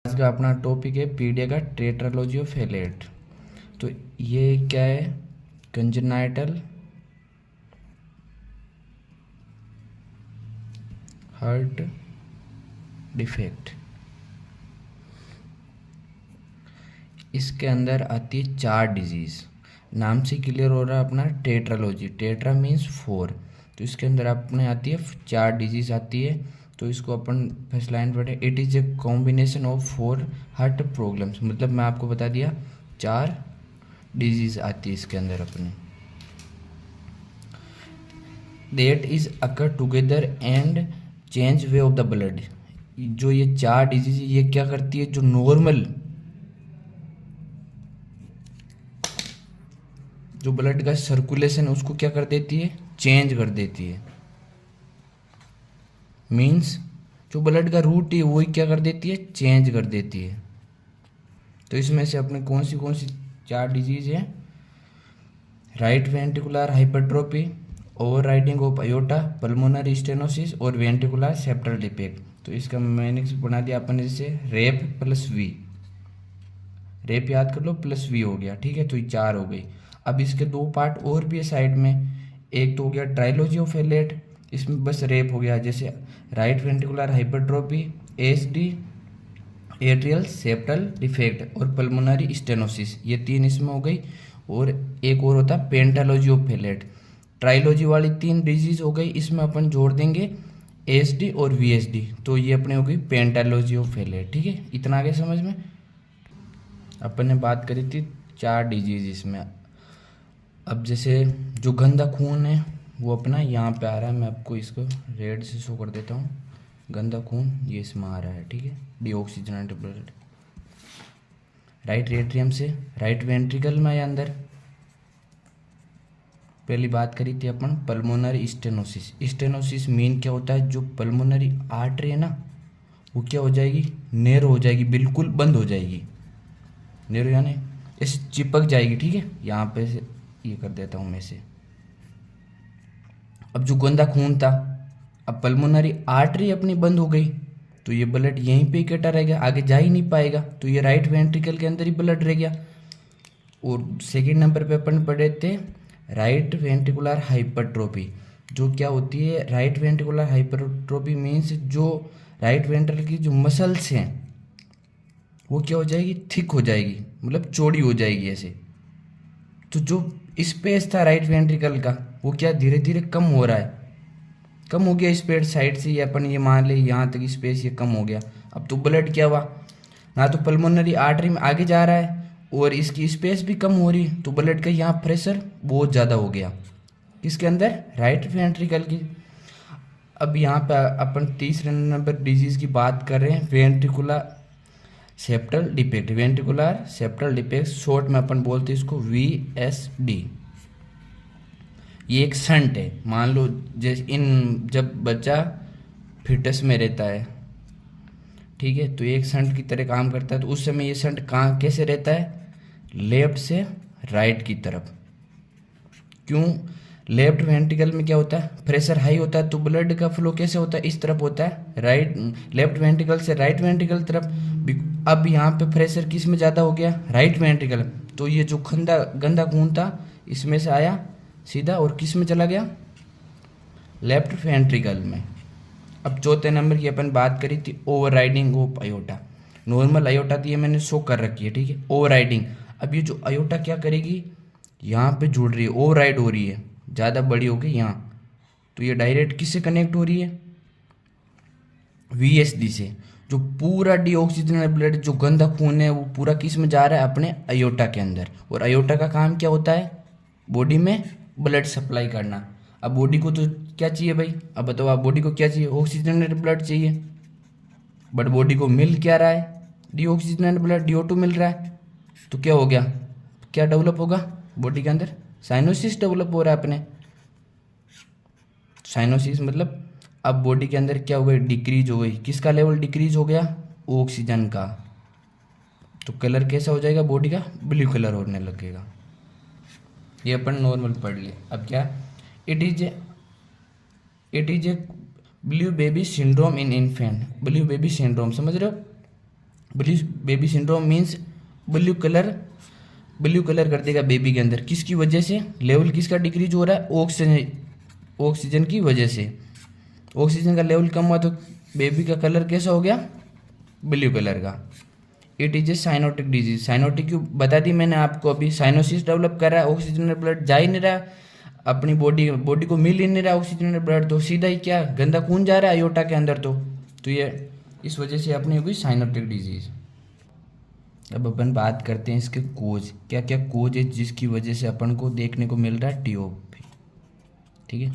आज का अपना टॉपिक है पीडिया का टेट्रालॉजी ऑफ हेलेट। तो ये क्या है? Congenital heart defect. इसके अंदर आती है 4 डिजीज़। नाम से क्लियर हो रहा है अपना टेट्रालॉजी। Tetra means 4। तो इसके अंदर अपने आती है 4 डिजीज़ आती है। तो इसको अपन फर्स्ट लाइन पढ़े, it is a combination of 4 heart problems. मतलब मैं आपको बता दिया 4 डिजीज़ आती है इसके अंदर अपने। That is occur together and change way of the blood. जो ये 4 डिजीज ये क्या करती है? जो नॉर्मल जो ब्लड का सर्कुलेशन है उसको क्या कर देती है? चेंज कर देती है। मीन्स जो ब्लड का रूट है वही क्या कर देती है? चेंज कर देती है। तो इसमें से अपने कौन सी 4 डिजीज है? Right ventricular hypertrophy, over riding of aorta, pulmonary stenosis और वेंट्रिकुलर सेप्टल डिफेक्ट। तो इसका मैंने बना दिया अपन जैसे रेप प्लस वी। रेप याद कर लो, प्लस वी हो गया, ठीक है। तो ये 4 हो गई। अब इसके 2 पार्ट और भी है साइड में। एक तो हो गया ट्राइलॉजी ऑफ हेलेट, इसमें बस रेप हो गया, जैसे right ventricular hypertrophy, SD, atrial septal defect और पल्मोनरी स्टेनोसिस। ये 3 इसमें हो गई। और एक और होता है पेंटालॉजी ऑफ हेलेट। ट्राइलॉजी वाली 3 डिजीज हो गई, इसमें अपन जोड़ देंगे एसडी और वीएसडी। तो ये अपने हो गई पेंटालॉजी ऑफ हेलेट, ठीक है। इतना आगे समझ में। अपन ने बात करी थी 4 डिजीज इसमें। अब जैसे जो गंदा खून है वो अपना यहाँ पे आ रहा है, मैं आपको इसको रेड से शो कर देता हूँ। गंदा खून ये इसमें आ रहा है, ठीक है। डीऑक्सीजनेटेड ब्लड राइट एट्रियम से राइट वेंट्रिकल में है अंदर। पहली बात करी थी अपन पल्मोनरी स्टेनोसिस। स्टेनोसिस मीन क्या होता है? जो पल्मोनरी आर्टरी है ना वो क्या हो जाएगी? नैरो हो जाएगी, बिल्कुल बंद हो जाएगी। नैरो यानी ऐसे चिपक जाएगी, ठीक है। यहाँ पे से ये कर देता हूँ मैं से। अब जो गंदा खून था, अब पल्मोनरी आर्टरी अपनी बंद हो गई तो ये ब्लड यहीं पे इकट्ठा रह गया, आगे जा ही नहीं पाएगा। तो ये राइट वेंट्रिकल के अंदर ही ब्लड रह गया। और सेकेंड नंबर पे अपन पढ़े थे राइट वेंट्रिकुलर हाइपरट्रोफी। जो क्या होती है? राइट वेंट्रिकुलर हाइपरट्रोफी मीन्स जो राइट वेंट्रिकल की जो मसल्स हैं वो क्या हो जाएगी? थिक हो जाएगी, मतलब चौड़ी हो जाएगी ऐसे। तो जो स्पेस था राइट वेंट्रिकल का वो क्या धीरे धीरे कम हो रहा है, कम हो गया स्पेस साइड से। ये अपन ये मान ले यहाँ तक स्पेस ये कम हो गया। अब तो ब्लड क्या हुआ? ना तो पल्मोनरी आर्टरी में आगे जा रहा है और इसकी स्पेस भी कम हो रही है। तो ब्लड का यहाँ प्रेशर बहुत ज़्यादा हो गया, किसके अंदर? राइट वेंट्रिकल की। अब यहाँ पे अपन तीसरे नंबर डिजीज की बात कर रहे हैं ventricular septal defect. Ventricular septal defect short में अपन बोलते हैं इसको वीएसडी। ये एक संट है। मान लो जैसे जब बच्चा फिटस में रहता है, ठीक है, तो एक संट की तरह काम करता है। तो उस समय ये संट कहाँ कैसे रहता है? लेफ्ट से राइट की तरफ। क्यों? लेफ्ट वेंट्रिकल में क्या होता है? प्रेशर हाई होता है। तो ब्लड का फ्लो कैसे होता है? इस तरफ होता है, राइट लेफ्ट वेंट्रिकल से राइट वेंट्रिकल तरफ। अब यहाँ पे प्रेशर किस में ज़्यादा हो गया? Right ventricle. तो ये जो गंदा खून था इसमें से आया सीधा और किस में चला गया? लेफ्ट वेंट्रिकल में। अब चौथे नंबर की अपन बात करी थी over riding of aorta. Normal aorta थी, ये मैंने शो कर रखी है, ठीक है। ओवर राइडिंग, अब ये जो अयोटा क्या करेगी? यहाँ पे जुड़ रही है, ओवर राइड हो रही है, ज़्यादा बड़ी हो गई यहाँ। तो ये डायरेक्ट किससे कनेक्ट हो रही है? वीएसडी से। जो पूरा डीऑक्सीजनेटेड ब्लड जो गंदा खून है वो पूरा किस में जा रहा है? अपने अयोटा के अंदर। और अयोटा का काम क्या होता है? बॉडी में ब्लड सप्लाई करना। अब बॉडी को तो क्या चाहिए भाई? अब बताओ आप, बॉडी को क्या चाहिए? ऑक्सीजनेटेड ब्लड चाहिए। बट बॉडी को मिल क्या रहा है? डीऑक्सीजनेटेड ब्लड, DO2 मिल रहा है। तो क्या हो गया? क्या डेवलप होगा बॉडी के अंदर? साइनोसिस डेवलप हो रहा है अपने। साइनोसिस मतलब अब बॉडी के अंदर क्या हो गई? डिक्रीज हो गई। किसका लेवल डिक्रीज हो गया? ऑक्सीजन का। तो कलर कैसा हो जाएगा बॉडी का? ब्लू कलर होने लगेगा। ये अपन नॉर्मल पढ़ लिए। अब क्या? It is a blue baby syndrome in infant. Blue baby syndrome समझ रहे हो? Blue baby syndrome means blue colour, blue colour कर देगा बेबी के अंदर। किसकी वजह से? लेवल किसका डिक्रीज हो रहा है? ऑक्सीजन, ऑक्सीजन की वजह से। ऑक्सीजन का लेवल कम हुआ तो बेबी का कलर कैसा हो गया? ब्लू कलर का। It is a cyanotic disease. Cyanotic क्यों बता दी मैंने आपको अभी, साइनोसिस डेवलप कर रहा है, ऑक्सीजन ब्लड जा ही नहीं रहा, अपनी बॉडी को मिल ही नहीं रहा ऑक्सीजन ब्लड, तो सीधा ही क्या गंदा खून जा रहा है अयोटा के अंदर। तो ये इस वजह से अपनी होगी साइनोटिक डिजीज। अब अपन बात करते हैं इसके कोज, क्या क्या कोज है जिसकी वजह से अपन को देखने को मिल रहा है टीओपी। ठीक है,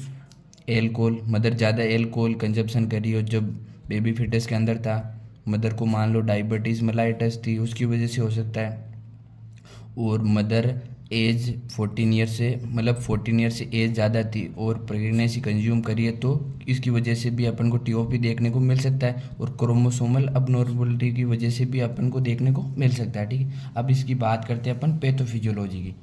एल्कोहल, मदर ज़्यादा एल्कोहल कंजप्शन करी हो जब बेबी फिटस के अंदर था, मदर को मान लो डायबिटीज़ मेलाइटस थी, उसकी वजह से हो सकता है। और मदर एज 14 ईयर से, मतलब 14 ईयर से एज ज़्यादा थी और प्रेगनेंसी कंज्यूम करी है, तो इसकी वजह से भी अपन को टीओपी देखने को मिल सकता है। और क्रोमोसोमल अबनॉर्मलिटी की वजह से भी अपन को देखने को मिल सकता है। ठीक है, अब इसकी बात करते हैं अपन पैथोफिजियोलॉजी की।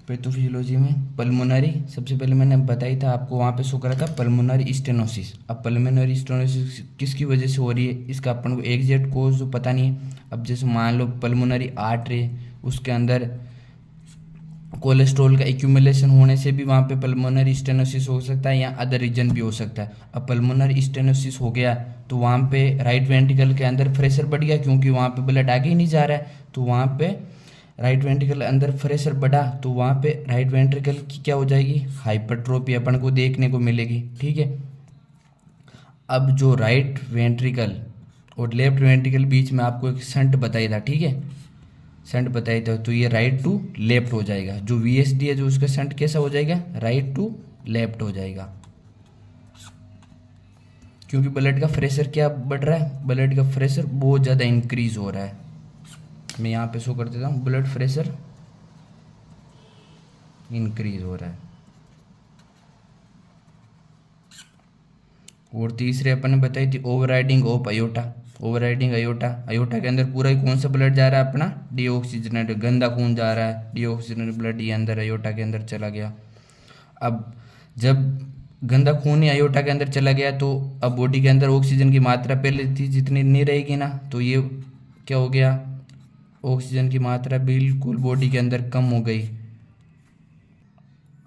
पैथोफिजियोलॉजी में पल्मोनरी, सबसे पहले मैंने बताई था आपको, वहाँ पे शो करा था पल्मोनरी स्टेनोसिस। अब पल्मोनरी स्टेनोसिस किसकी वजह से हो रही है, इसका अपन को एग्जैक्ट कोज तो पता नहीं है। अब जैसे मान लो पल्मोनरी आर्टरी, उसके अंदर कोलेस्ट्रॉल का एक्यूमुलेशन होने से भी वहाँ पे पल्मोनरी स्टेनोसिस हो सकता है, या अदर रीजन भी हो सकता है। अब पल्मोनरी स्टेनोसिस हो गया तो वहाँ पे राइट वेंट्रिकल के अंदर प्रेशर बढ़ गया, क्योंकि वहाँ पे ब्लड आगे ही नहीं जा रहा है, तो वहाँ पे राइट वेंट्रिकल अंदर प्रेशर बढ़ा तो वहाँ पे राइट वेंट्रिकल की क्या हो जाएगी? हाइपरट्रोफी अपन को देखने को मिलेगी। ठीक है, अब जो राइट वेंट्रिकल और लेफ्ट वेंट्रिकल बीच में आपको एक शंट बताई था, ठीक है, शंट बताई था, तो ये राइट टू लेफ्ट हो जाएगा। जो वीएसडी है जो उसका शंट कैसा हो जाएगा? राइट टू लेफ्ट हो जाएगा, क्योंकि ब्लड का प्रेशर क्या बढ़ रहा है? ब्लड का प्रेशर बहुत ज़्यादा इंक्रीज हो रहा है। मैं यहाँ पे शो कर देता हूँ, ब्लड प्रेशर इंक्रीज हो रहा है। और तीसरे अपन ने बताई थी overriding of aorta. Overriding aorta, aorta के अंदर पूरा ही कौन सा ब्लड जा रहा है? अपना डीऑक्सीजनेटेड गंदा खून जा रहा है, डीऑक्सीजनेटेड ब्लड ये अंदर अयोटा के अंदर चला गया। अब जब गंदा खून ही अयोटा के अंदर चला गया तो अब बॉडी के अंदर ऑक्सीजन की मात्रा पहले थी जितनी नहीं रहेगी ना, तो ये क्या हो गया? ऑक्सीजन की मात्रा बिल्कुल बॉडी के अंदर कम हो गई।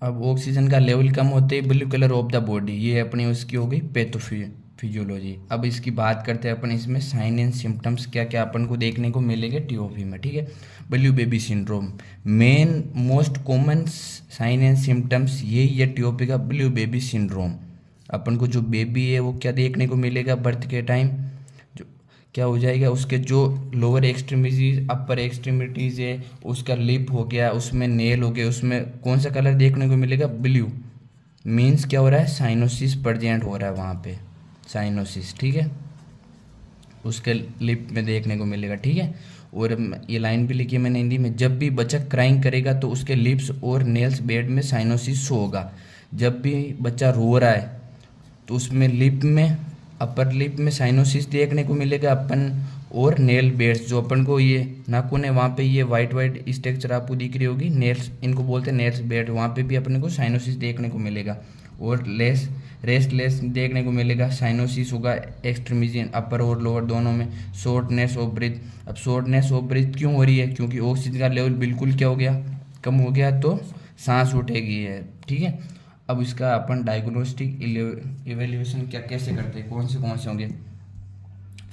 अब ऑक्सीजन का लेवल कम होते ही blue colour of the body, ये अपनी उसकी हो गई पैथोफिजियोलॉजी। अब इसकी बात करते हैं अपन, इसमें साइन एंड सिम्टम्स क्या क्या अपन को देखने को मिलेंगे टीओपी में। ठीक है, blue baby syndrome, main most common sign and symptoms यही है टीओपी का, ब्लू बेबी सिंड्रोम। अपन को जो बेबी है वो क्या देखने को मिलेगा? बर्थ के टाइम जो क्या हो जाएगा, उसके जो लोअर एक्सट्रीमिटीज अपर एक्सट्रीमिटीज है, उसका लिप हो गया, उसमें नेल हो गया, उसमें कौन सा कलर देखने को मिलेगा? ब्लू। मीन्स क्या हो रहा है? साइनोसिस प्रेजेंट हो रहा है वहाँ पे, साइनोसिस। ठीक है, उसके लिप में देखने को मिलेगा। ठीक है, और ये लाइन भी लिखी है मैंने हिंदी में, जब भी बच्चा क्राइंग करेगा तो उसके लिप्स और नेल्स बेड में साइनोसिस शो होगा। जब भी बच्चा रो रहा है तो उसमें लिप में, अपर लिप में साइनोसिस देखने को मिलेगा अपन, और नेल बेड्स जो अपन को ये नाखून है वहाँ पे ये वाइट वाइट स्ट्रक्चर आपको दिख रही होगी, नेल्स, इनको बोलते हैं नेल्स बेड, वहाँ पे भी अपने को साइनोसिस देखने को मिलेगा। और रेस्टलेस देखने को मिलेगा, साइनोसिस होगा एक्सट्रीमिजियन अपर और लोअर दोनों में। शॉर्टनेस ऑफ ब्रीथ, अब शॉर्टनेस ऑफ ब्रीथ क्यों हो रही है? क्योंकि ऑक्सीजन का लेवल बिल्कुल क्या हो गया? कम हो गया, तो सांस उठेगी है। ठीक है, अब इसका अपन डायग्नोस्टिक इवेल्युएशन क्या कैसे करते हैं, कौन से होंगे?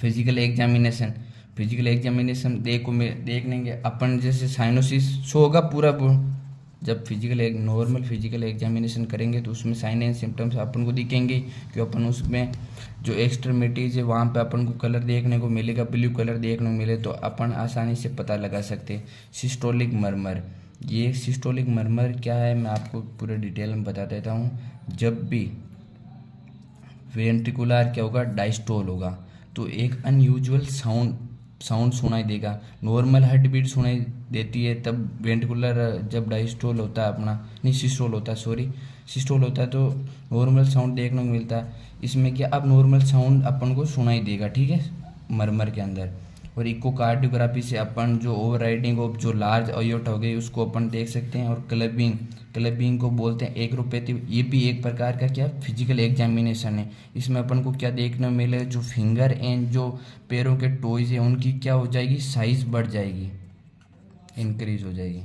फिजिकल एग्जामिनेशन, फिजिकल एग्जामिनेशन देखनेंगे अपन, जैसे साइनोसिस शो होगा पूरा, जब नॉर्मल फिजिकल एग्जामिनेशन करेंगे तो उसमें साइन एंड सिम्टम्स अपन को दिखेंगे, कि अपन उसमें जो एक्सट्रीमिटीज है वहाँ पे अपन को कलर देखने को मिलेगा, ब्लू कलर देखने को मिले तो अपन आसानी से पता लगा सकते हैं। सिस्टोलिक मरमर, ये सिस्टोलिक मरमर क्या है मैं आपको पूरे डिटेल में बता देता हूँ। जब भी वेंट्रिकुलर क्या होगा? डायस्टोल होगा, तो एक अनयूजुअल साउंड सुनाई देगा। नॉर्मल हार्ट बीट सुनाई देती है तब वेंट्रिकुलर, जब डायस्टोल होता है अपना, नहीं सिस्टोल होता है, सॉरी सिस्टोल होता है तो नॉर्मल साउंड देखने को मिलता है। इसमें क्या अब नॉर्मल साउंड अपन को सुनाई देगा, ठीक है, मरमर के अंदर। और इकोकार्डियोग्राफी से अपन जो ओवर राइडिंग ऑफ जो लार्ज अयोर्टा हो गई उसको अपन देख सकते हैं। और क्लबिंग को बोलते हैं एक्रोपैथी। ये भी एक प्रकार का क्या फिजिकल एग्जामिनेशन है। इसमें अपन को क्या देखने को मिले, जो फिंगर एंड जो पैरों के टोइज है उनकी क्या हो जाएगी, साइज बढ़ जाएगी, इंक्रीज हो जाएगी।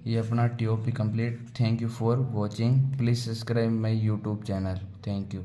ये अपना TOP complete. Thank you for watching. Please subscribe my YouTube channel. Thank you.